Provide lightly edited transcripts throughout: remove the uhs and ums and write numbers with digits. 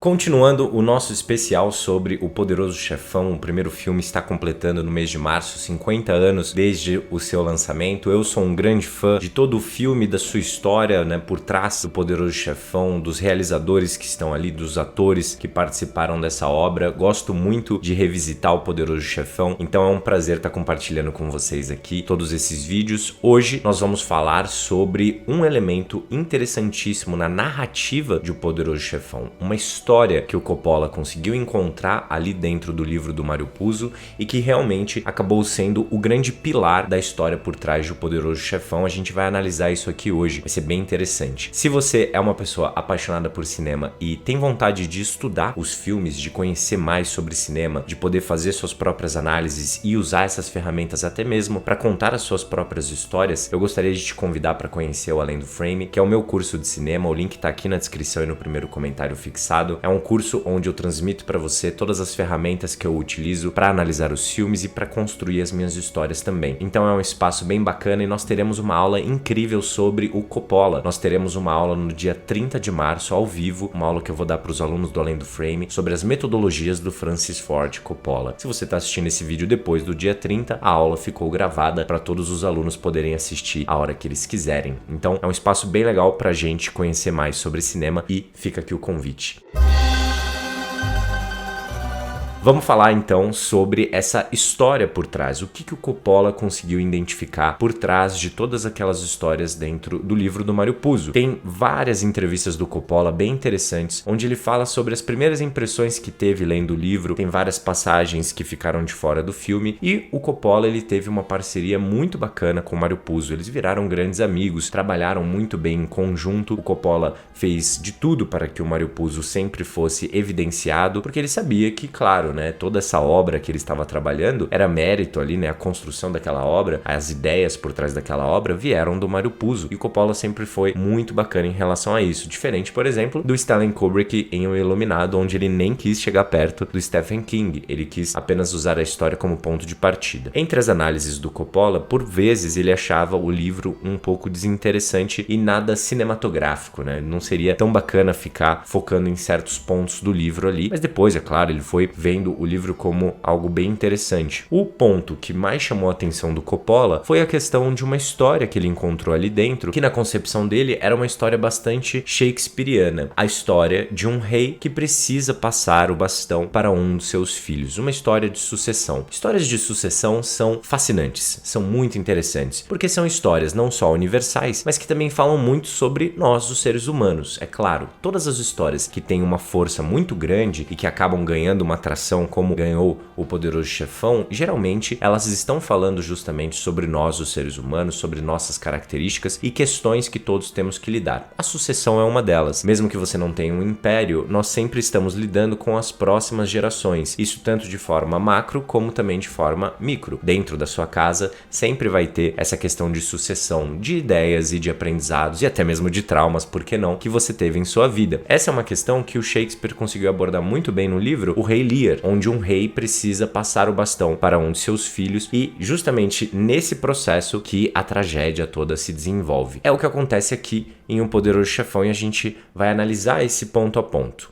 Continuando o nosso especial sobre O Poderoso Chefão, o primeiro filme está completando no mês de março 50 anos desde o seu lançamento. Eu sou um grande fã de todo o filme, da sua história, por trás do Poderoso Chefão, dos realizadores que estão ali, dos atores que participaram dessa obra. Gosto muito de revisitar o Poderoso Chefão, então é um prazer estar compartilhando com vocês aqui todos esses vídeos. Hoje nós vamos falar sobre um elemento interessantíssimo na narrativa de O Poderoso Chefão, uma história que o Coppola conseguiu encontrar ali dentro do livro do Mario Puzo e que realmente acabou sendo o grande pilar da história por trás de O Poderoso Chefão. A gente vai analisar isso aqui hoje, vai ser bem interessante. Se você é uma pessoa apaixonada por cinema e tem vontade de estudar os filmes, de conhecer mais sobre cinema, de poder fazer suas próprias análises e usar essas ferramentas até mesmo para contar as suas próprias histórias, eu gostaria de te convidar para conhecer o Além do Frame, que é o meu curso de cinema. O link está aqui na descrição e no primeiro comentário fixado. É um curso onde eu transmito para você todas as ferramentas que eu utilizo para analisar os filmes e para construir as minhas histórias também. Então é um espaço bem bacana e nós teremos uma aula incrível sobre o Coppola. Nós teremos uma aula no dia 30 de março, ao vivo, uma aula que eu vou dar para os alunos do Além do Frame sobre as metodologias do Francis Ford Coppola. Se você está assistindo esse vídeo depois do dia 30, a aula ficou gravada para todos os alunos poderem assistir a hora que eles quiserem. Então é um espaço bem legal para a gente conhecer mais sobre cinema e fica aqui o convite. Vamos falar então sobre essa história por trás, o que o Coppola conseguiu identificar por trás de todas aquelas histórias dentro do livro do Mario Puzo. Tem várias entrevistas do Coppola bem interessantes, onde ele fala sobre as primeiras impressões que teve lendo o livro, tem várias passagens que ficaram de fora do filme e o Coppola ele teve uma parceria muito bacana com o Mario Puzo, eles viraram grandes amigos, trabalharam muito bem em conjunto. O Coppola fez de tudo para que o Mario Puzo sempre fosse evidenciado, porque ele sabia que, claro, toda essa obra que ele estava trabalhando era mérito ali, a construção daquela obra, as ideias por trás daquela obra vieram do Mario Puzo, e o Coppola sempre foi muito bacana em relação a isso, diferente, por exemplo, do Stanley Kubrick em O Iluminado, onde ele nem quis chegar perto do Stephen King, ele quis apenas usar a história como ponto de partida. Entre as análises do Coppola, por vezes ele achava o livro um pouco desinteressante e nada cinematográfico, não seria tão bacana ficar focando em certos pontos do livro ali, mas depois, é claro, ele foi vendo o livro como algo bem interessante. O ponto que mais chamou a atenção do Coppola foi a questão de uma história que ele encontrou ali dentro, que na concepção dele era uma história bastante shakespeariana, a história de um rei que precisa passar o bastão para um dos seus filhos, uma história de sucessão. Histórias de sucessão são fascinantes, são muito interessantes, porque são histórias não só universais, mas que também falam muito sobre nós, os seres humanos. É claro, todas as histórias que têm uma força muito grande e que acabam ganhando uma atração como ganhou O Poderoso Chefão, geralmente elas estão falando justamente sobre nós, os seres humanos, sobre nossas características e questões que todos temos que lidar. A sucessão é uma delas. Mesmo que você não tenha um império, nós sempre estamos lidando com as próximas gerações. Isso tanto de forma macro como também de forma micro. Dentro da sua casa sempre vai ter essa questão de sucessão de ideias e de aprendizados e até mesmo de traumas, por que não, que você teve em sua vida. Essa é uma questão que o Shakespeare conseguiu abordar muito bem no livro O Rei Lear, onde um rei precisa passar o bastão para um de seus filhos e justamente nesse processo que a tragédia toda se desenvolve. É o que acontece aqui em O Poderoso Chefão e a gente vai analisar esse ponto a ponto.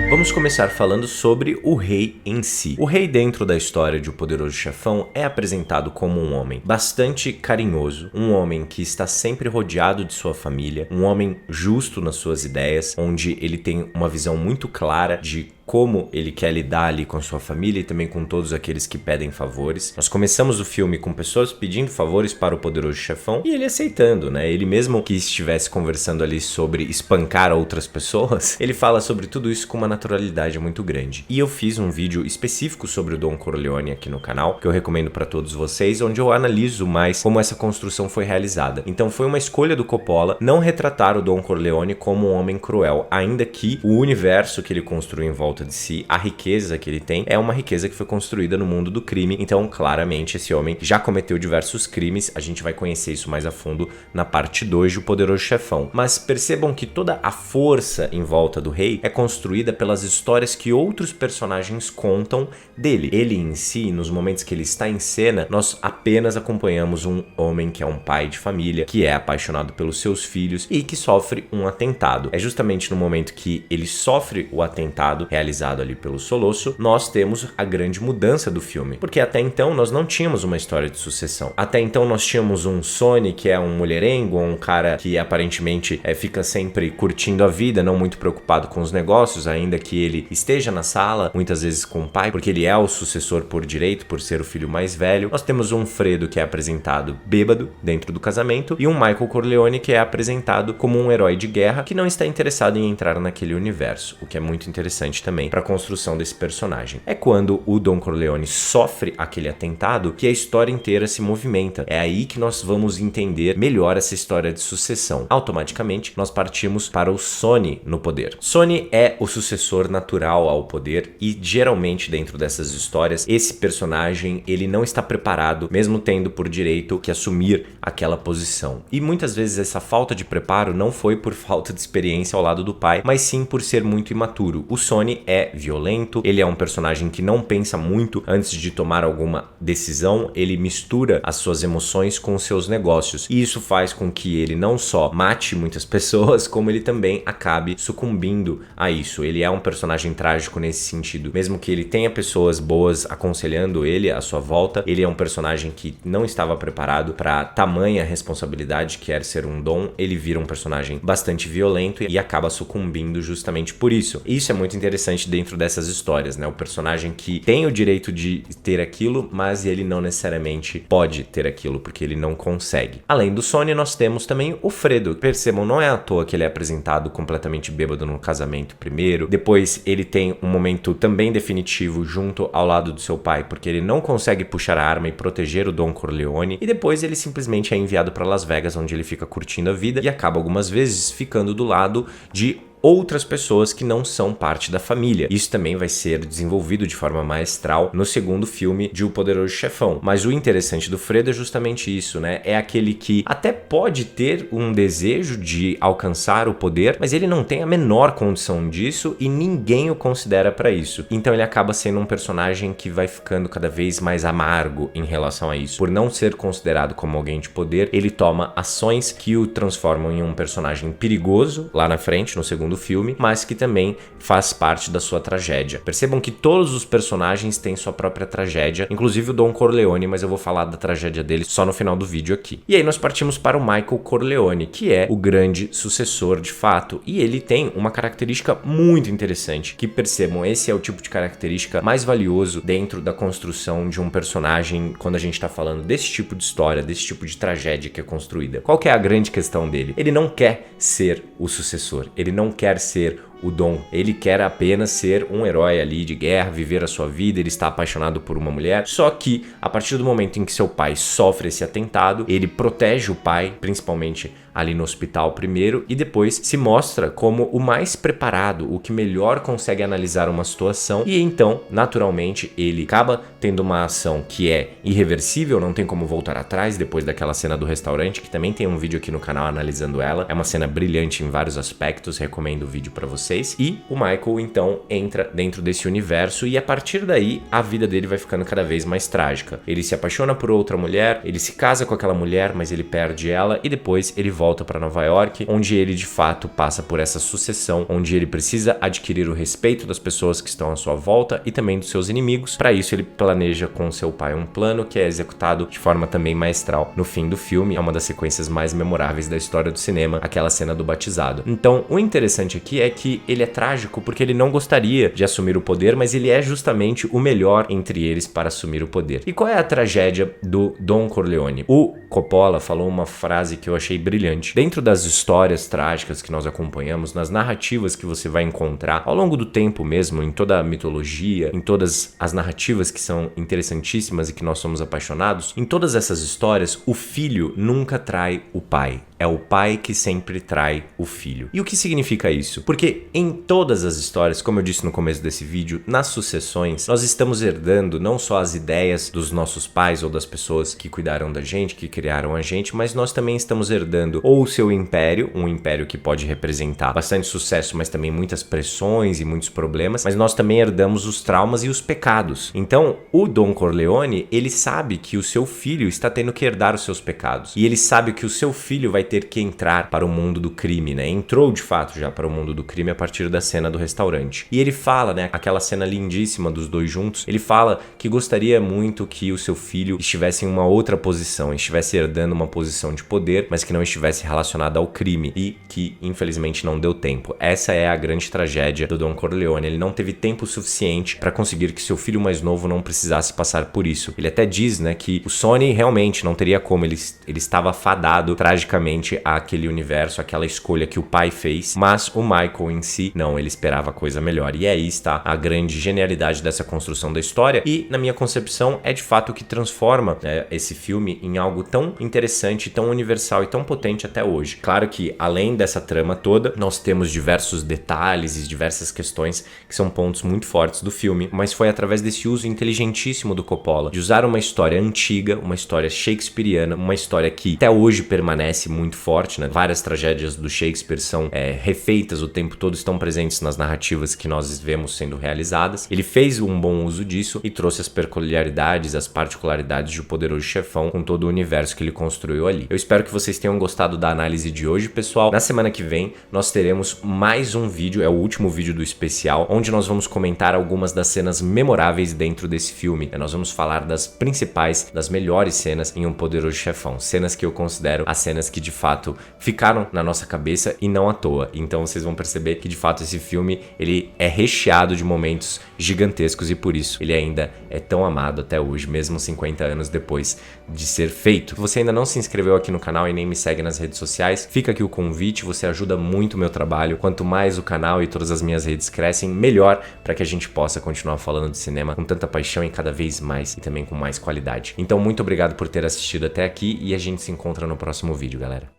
Vamos começar falando sobre o rei em si. O rei dentro da história de O Poderoso Chefão é apresentado como um homem bastante carinhoso, um homem que está sempre rodeado de sua família, um homem justo nas suas ideias, onde ele tem uma visão muito clara de como ele quer lidar ali com a sua família e também com todos aqueles que pedem favores. Nós começamos o filme com pessoas pedindo favores para o Poderoso Chefão e ele aceitando, Ele mesmo que estivesse conversando ali sobre espancar outras pessoas, ele fala sobre tudo isso com uma naturalidade muito grande. E eu fiz um vídeo específico sobre o Don Corleone aqui no canal, que eu recomendo para todos vocês, onde eu analiso mais como essa construção foi realizada. Então foi uma escolha do Coppola não retratar o Don Corleone como um homem cruel, ainda que o universo que ele construiu em volta volta de si, a riqueza que ele tem é uma riqueza que foi construída no mundo do crime. Então, claramente, esse homem já cometeu diversos crimes. A gente vai conhecer isso mais a fundo na parte 2 de O Poderoso Chefão. Mas percebam que toda a força em volta do rei é construída pelas histórias que outros personagens contam dele. Ele em si, nos momentos que ele está em cena, nós apenas acompanhamos um homem que é um pai de família, que é apaixonado pelos seus filhos e que sofre um atentado. É justamente no momento que ele sofre o atentado realizado ali pelo Solosso, nós temos a grande mudança do filme, porque até então nós não tínhamos uma história de sucessão. Até então nós tínhamos um Sonny que é um mulherengo, um cara que aparentemente fica sempre curtindo a vida, não muito preocupado com os negócios, ainda que ele esteja na sala, muitas vezes com o pai, porque ele é o sucessor por direito, por ser o filho mais velho. Nós temos um Fredo que é apresentado bêbado dentro do casamento e um Michael Corleone que é apresentado como um herói de guerra que não está interessado em entrar naquele universo, o que é muito interessante também para a construção desse personagem. É quando o Don Corleone sofre aquele atentado que a história inteira se movimenta. É aí que nós vamos entender melhor essa história de sucessão. Automaticamente nós partimos para o Sonny no poder. Sonny é o sucessor natural ao poder e geralmente dentro dessas histórias esse personagem ele não está preparado, mesmo tendo por direito que assumir aquela posição. E muitas vezes essa falta de preparo não foi por falta de experiência ao lado do pai, mas sim por ser muito imaturo. O Sonny é violento, ele é um personagem que não pensa muito antes de tomar alguma decisão, ele mistura as suas emoções com os seus negócios. E isso faz com que ele não só mate muitas pessoas, como ele também acabe sucumbindo a isso. Ele é um personagem trágico nesse sentido. Mesmo que ele tenha pessoas boas aconselhando ele à sua volta, ele é um personagem que não estava preparado para tamanha responsabilidade que era ser um Dom. Ele vira um personagem bastante violento e acaba sucumbindo justamente por isso. E isso é muito interessante dentro dessas histórias, né? O personagem que tem o direito de ter aquilo, mas ele não necessariamente pode ter aquilo, porque ele não consegue. Além do Sonny, nós temos também o Fredo. Percebam, não é à toa que ele é apresentado completamente bêbado no casamento primeiro. Depois ele tem um momento também definitivo junto ao lado do seu pai, porque ele não consegue puxar a arma e proteger o Don Corleone. E depois ele simplesmente é enviado para Las Vegas, onde ele fica curtindo a vida e acaba algumas vezes ficando do lado de outras pessoas que não são parte da família. Isso também vai ser desenvolvido de forma maestral no segundo filme de O Poderoso Chefão. Mas o interessante do Fredo é justamente isso, né? É aquele que até pode ter um desejo de alcançar o poder, mas ele não tem a menor condição disso e ninguém o considera para isso. Então ele acaba sendo um personagem que vai ficando cada vez mais amargo em relação a isso. Por não ser considerado como alguém de poder, ele toma ações que o transformam em um personagem perigoso lá na frente, no segundo filme, mas que também faz parte da sua tragédia. Percebam que todos os personagens têm sua própria tragédia, inclusive o Don Corleone, mas eu vou falar da tragédia dele só no final do vídeo aqui. E aí nós partimos para o Michael Corleone, que é o grande sucessor de fato, e ele tem uma característica muito interessante, que percebam, esse é o tipo de característica mais valioso dentro da construção de um personagem quando a gente está falando desse tipo de história, desse tipo de tragédia que é construída. Qual que é a grande questão dele? Ele não quer ser o sucessor, ele não quer ser o Dom, ele quer apenas ser um herói ali de guerra, viver a sua vida, ele está apaixonado por uma mulher, só que a partir do momento em que seu pai sofre esse atentado, ele protege o pai, principalmente ali no hospital primeiro, e depois se mostra como o mais preparado, o que melhor consegue analisar uma situação, e então, naturalmente, ele acaba tendo uma ação que é irreversível, não tem como voltar atrás depois daquela cena do restaurante, que também tem um vídeo aqui no canal analisando ela, é uma cena brilhante em vários aspectos, recomendo o vídeo pra vocês, e o Michael então entra dentro desse universo e a partir daí a vida dele vai ficando cada vez mais trágica. Ele se apaixona por outra mulher, ele se casa com aquela mulher, mas ele perde ela e depois ele volta para Nova York, onde ele de fato passa por essa sucessão, onde ele precisa adquirir o respeito das pessoas que estão à sua volta e também dos seus inimigos. Para isso ele planeja com seu pai um plano que é executado de forma também maestral no fim do filme. É uma das sequências mais memoráveis da história do cinema, aquela cena do batizado. Então o interessante aqui é que ele é trágico porque ele não gostaria de assumir o poder, mas ele é justamente o melhor entre eles para assumir o poder. E qual é a tragédia do Don Corleone? O Coppola falou uma frase que eu achei brilhante. Dentro das histórias trágicas que nós acompanhamos, nas narrativas que você vai encontrar ao longo do tempo mesmo, em toda a mitologia, em todas as narrativas que são interessantíssimas e que nós somos apaixonados, em todas essas histórias, o filho nunca trai o pai. É o pai que sempre trai o filho. E o que significa isso? Porque em todas as histórias, como eu disse no começo desse vídeo, nas sucessões, nós estamos herdando não só as ideias dos nossos pais ou das pessoas que cuidaram da gente, que criaram a gente, mas nós também estamos herdando ou o seu império, um império que pode representar bastante sucesso, mas também muitas pressões e muitos problemas, mas nós também herdamos os traumas e os pecados. Então, o Don Corleone, ele sabe que o seu filho está tendo que herdar os seus pecados, e ele sabe que o seu filho vai ter que entrar para o mundo do crime, né? Entrou de fato já para o mundo do crime a partir da cena do restaurante. E ele fala, né, aquela cena lindíssima dos dois juntos, ele fala que gostaria muito que o seu filho estivesse em uma outra posição, estivesse herdando uma posição de poder, mas que não estivesse relacionada ao crime, e que infelizmente não deu tempo. Essa é a grande tragédia do Don Corleone. Ele não teve tempo suficiente para conseguir que seu filho mais novo não precisasse passar por isso. Ele até diz, né, que o Sonny realmente não teria como, ele estava fadado tragicamente àquele universo, àquela escolha que o pai fez, mas o Michael em si, não, ele esperava coisa melhor. E aí está a grande genialidade dessa construção da história, e na minha concepção é de fato o que transforma, né, esse filme em algo tão interessante, tão universal e tão potente até hoje. Claro que além dessa trama toda, nós temos diversos detalhes e diversas questões que são pontos muito fortes do filme, mas foi através desse uso inteligentíssimo do Coppola, de usar uma história antiga, uma história shakespeariana, uma história que até hoje permanece muito forte, né? Várias tragédias do Shakespeare são refeitas o tempo todo, estão presentes nas narrativas que nós vemos sendo realizadas. Ele fez um bom uso disso e trouxe as peculiaridades, as particularidades de O Poderoso Chefão com todo o universo que ele construiu ali. Eu espero que vocês tenham gostado da análise de hoje, pessoal. Na semana que vem nós teremos mais um vídeo, é o último vídeo do especial, onde nós vamos comentar algumas das cenas memoráveis dentro desse filme. Nós vamos falar das principais, das melhores cenas em Um Poderoso Chefão, cenas que eu considero as cenas que de fato ficaram na nossa cabeça e não à toa. Então vocês vão perceber que de fato esse filme, ele é recheado de momentos gigantescos, e por isso ele ainda é tão amado até hoje, mesmo 50 anos depois de ser feito. Se você ainda não se inscreveu aqui no canal e nem me segue nas redes sociais, fica aqui o convite, você ajuda muito o meu trabalho. Quanto mais o canal e todas as minhas redes crescem, melhor, para que a gente possa continuar falando de cinema com tanta paixão e cada vez mais, e também com mais qualidade. Então muito obrigado por ter assistido até aqui, e a gente se encontra no próximo vídeo, galera.